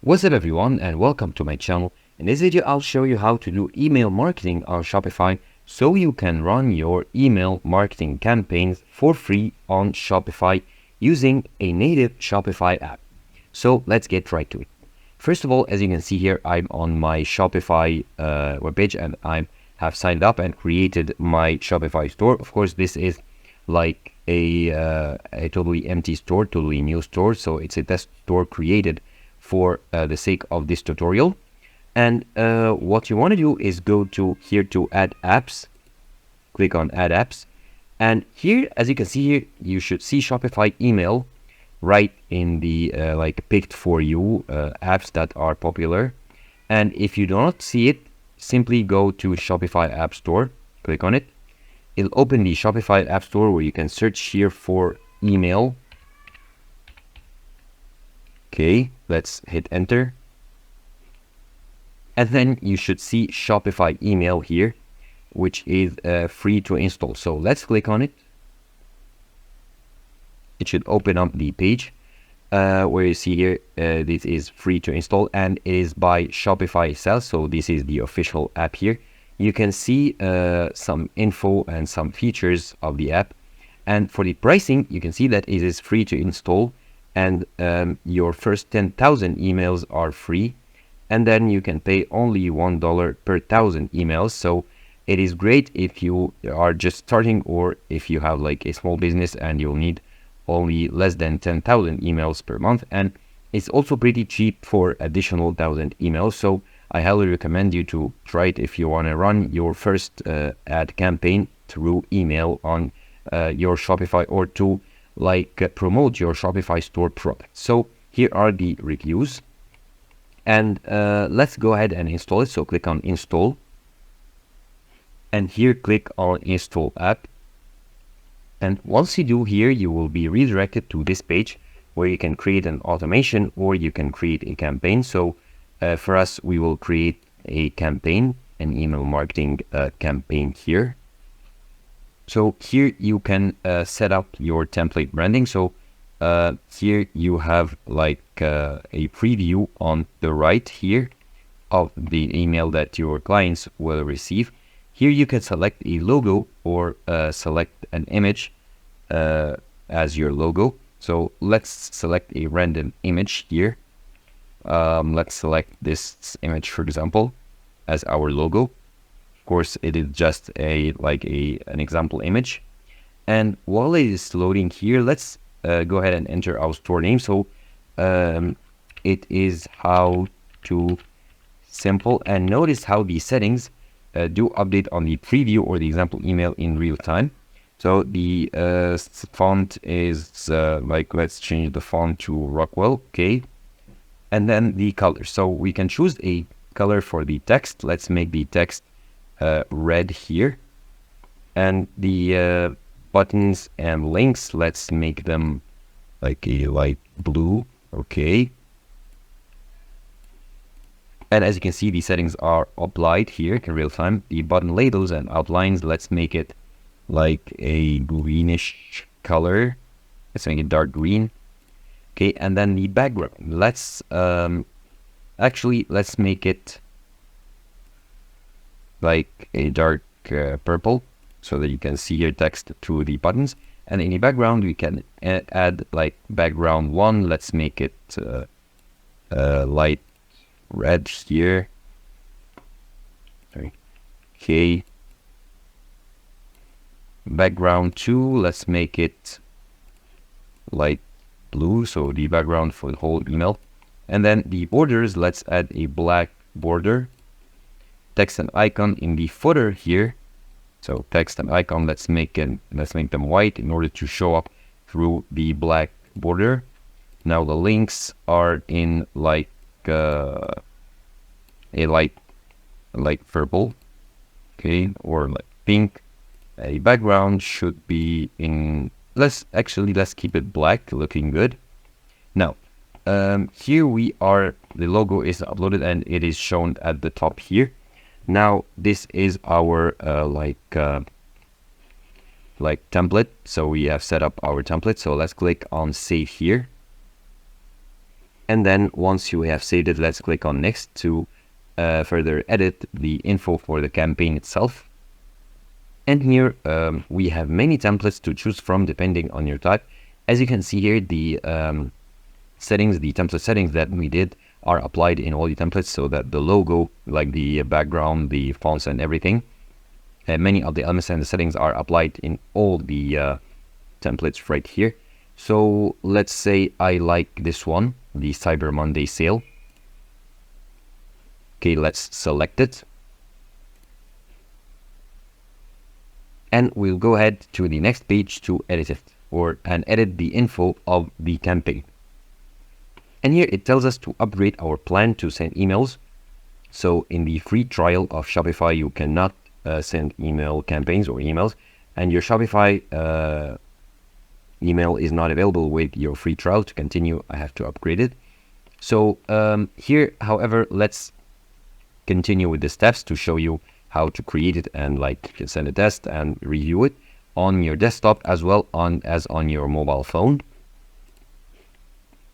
What's up everyone and welcome to my channel. In this video I'll show you how to do email marketing on Shopify so you can run your email marketing campaigns for free on Shopify using a native Shopify app. So let's get right to it. First of all, as you can see here, I'm on my Shopify webpage and I have signed up and created my Shopify store. Of course, this is like a totally empty store, totally new store. So it's a test store created for the sake of this tutorial. And what you want to do is go to here to add apps, click on add apps, and here, as you can see here, you should see Shopify email right in the like picked for you apps that are popular. And if you do not see it, simply go to Shopify App Store, click on it. It'll open the Shopify App Store where you can search here for email. Okay, let's hit enter. And then you should see Shopify email here, which is free to install. So let's click on it. It should open up the page where you see here, this is free to install and it is by Shopify itself. So this is the official app here. You can see some info and some features of the app. And for the pricing, you can see that it is free to install. And your first 10,000 emails are free, and then you can pay only $1 per 1,000 emails. So it is great if you are just starting, or if you have like a small business and you'll need only less than 10,000 emails per month. And it's also pretty cheap for additional 1,000 emails. So I highly recommend you to try it if you want to run your first ad campaign through email on your Shopify, or to promote your Shopify store product. So here are the reviews, and let's go ahead and install it. So click on install, and here click on install app. And once you do here, you will be redirected to this page where you can create an automation or you can create a campaign. So for us, we will create a campaign, an email marketing campaign here. So here you can set up your template branding. So here you have like a preview on the right here of the email that your clients will receive. Here you can select a logo or select an image as your logo. So let's select a random image here. Let's select this image, for example, as our logo. Course, it is just an example image. And while it is loading here, let's go ahead and enter our store name. So it is how to simple, and notice how the settings do update on the preview or the example email in real time. So the font is let's change the font to Rockwell. Okay, and then the color, so we can choose a color for the text. Let's make the text red here, and the buttons and links, let's make them like a light blue. Okay, and as you can see, the settings are applied here in real time. The button labels and outlines, let's make it like a greenish color. Let's make it dark green. Okay, and then the background, let's let's make it like a dark purple, so that you can see your text through the buttons. And in the background, we can add like background 1. Let's make it light red here. Okay. Background 2, let's make it light blue, so the background for the whole email. And then the borders, let's add a black border. Text and icon in the footer here. So text and icon, let's make them white in order to show up through the black border. Now the links are in like a light purple, okay, or like pink. A background should be in, let's keep it black, looking good. Now here we are, the logo is uploaded and it is shown at the top here. Now this is our template. So we have set up our template. So let's click on save here. And then once you have saved it, let's click on next to further edit the info for the campaign itself. And here we have many templates to choose from depending on your type. As you can see here, the settings, the template settings that we did are applied in all the templates, so that the logo, like the background, the fonts and everything, many of the elements and the settings are applied in all the templates right here. So let's say I like this one, the Cyber Monday sale. Okay, let's select it. And we'll go ahead to the next page to edit it, and edit the info of the campaign. And here it tells us to upgrade our plan to send emails. So in the free trial of Shopify, you cannot send email campaigns or emails, and your Shopify email is not available with your free trial. To continue, I have to upgrade it. So here, however, let's continue with the steps to show you how to create it, and like you can send a test and review it on your desktop as well as on your mobile phone.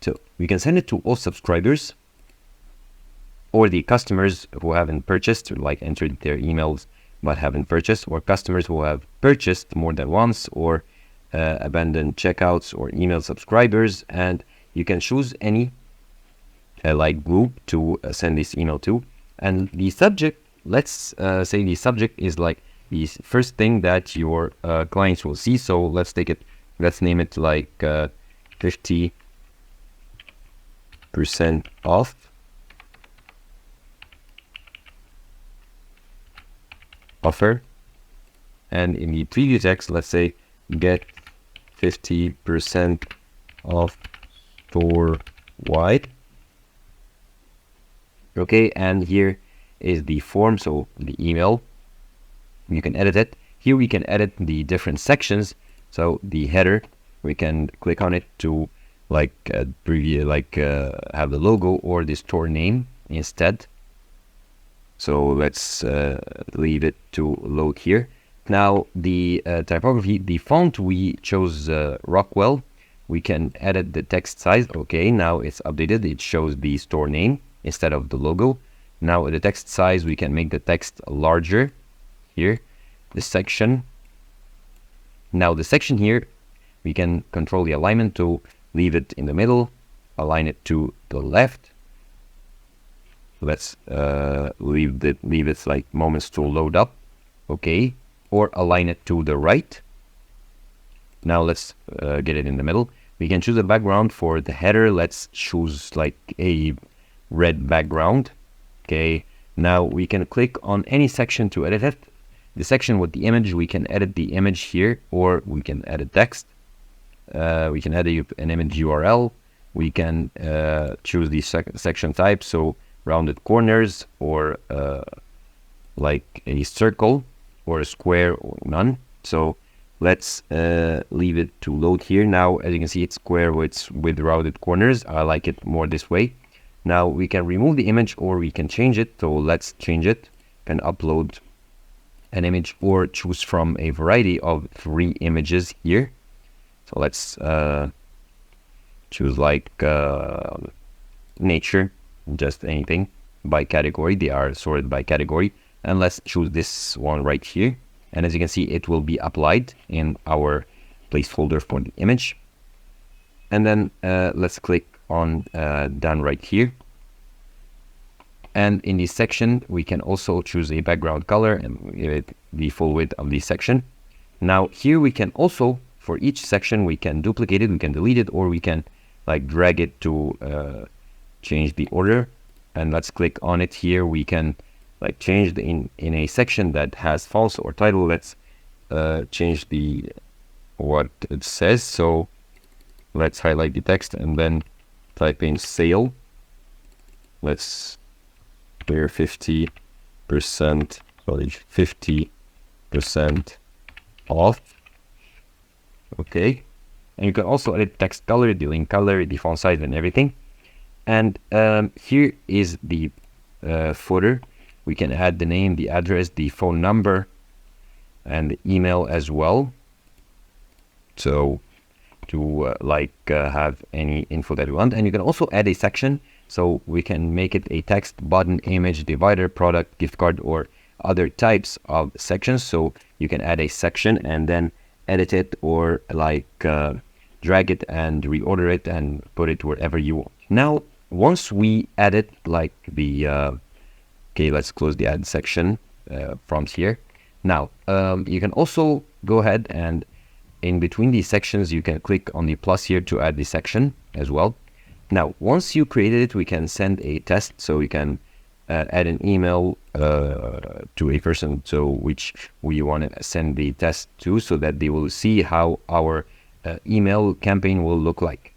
So we can send it to all subscribers or the customers who haven't purchased, like entered their emails but haven't purchased, or customers who have purchased more than once, or abandoned checkouts, or email subscribers. And you can choose any like group to send this email to. And the subject, let's say the subject is like the first thing that your clients will see. So let's name it like 50% off offer. And in the preview text, let's say get 50% off store wide. Okay, and here is the form, so the email, you can edit it. Here we can edit the different sections. So the header, we can click on it to like have the logo or the store name instead. So let's leave it to load here. Now the typography, the font we chose Rockwell. We can edit the text size. Okay, now it's updated. It shows the store name instead of the logo. Now the text size, we can make the text larger here. This section. Now the section here, we can control the alignment to leave it in the middle, align it to the left. Let's leave it like moments to load up. Okay, or align it to the right. Now let's get it in the middle. We can choose a background for the header. Let's choose like a red background. Okay, now we can click on any section to edit it. The section with the image, we can edit the image here, or we can edit text. We can edit an image URL. We can choose the section type, so rounded corners, or like a circle, or a square, or none. So let's leave it to load here. Now, as you can see, it's square with rounded corners. I like it more this way. Now we can remove the image, or we can change it. So let's change it. Can upload an image, or choose from a variety of 3 images here. So let's choose like nature, just anything by category. They are sorted by category. And let's choose this one right here. And as you can see, it will be applied in our placeholder for the image. And then let's click on done right here. And in this section, we can also choose a background color and give it the full width of the section. Now here we can also, for each section, we can duplicate it, we can delete it, or we can like drag it to change the order. And let's click on it here. We can like change in a section that has false or title. Let's change what it says. So let's highlight the text and then type in sale. Let's clear 50%, sorry, 50% off. Okay. And you can also edit text color, the link color, the font size, and everything. And here is the footer. We can add the name, the address, the phone number, and the email as well. So to have any info that we want. And you can also add a section, so we can make it a text, button, image, divider, product, gift card, or other types of sections. So you can add a section and then edit it, or drag it and reorder it and put it wherever you want. Now, once we edit okay, let's close the add section from here. Now, you can also go ahead and in between these sections, you can click on the plus here to add the section as well. Now, once you created it, we can send a test. So we can add an email to a person which we want to send the test to, so that they will see how our email campaign will look like.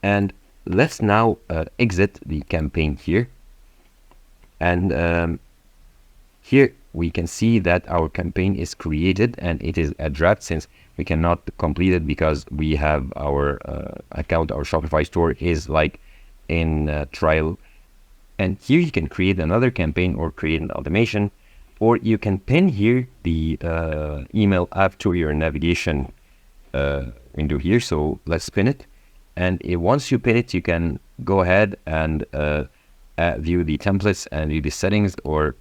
And let's now exit the campaign here. And here we can see that our campaign is created and it is a draft, since we cannot complete it because we have our account, our Shopify store is in trial. And here you can create another campaign or create an automation, or you can pin here the email app to your navigation window here. So let's pin it. And once you pin it, you can go ahead and view the templates and view the settings, or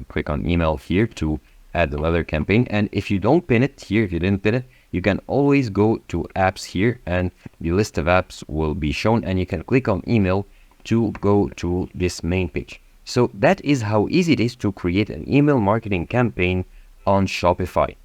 click on email here to add another campaign. And if you don't pin it here, if you didn't pin it, you can always go to apps here and the list of apps will be shown, and you can click on email to go to this main page. So that is how easy it is to create an email marketing campaign on Shopify.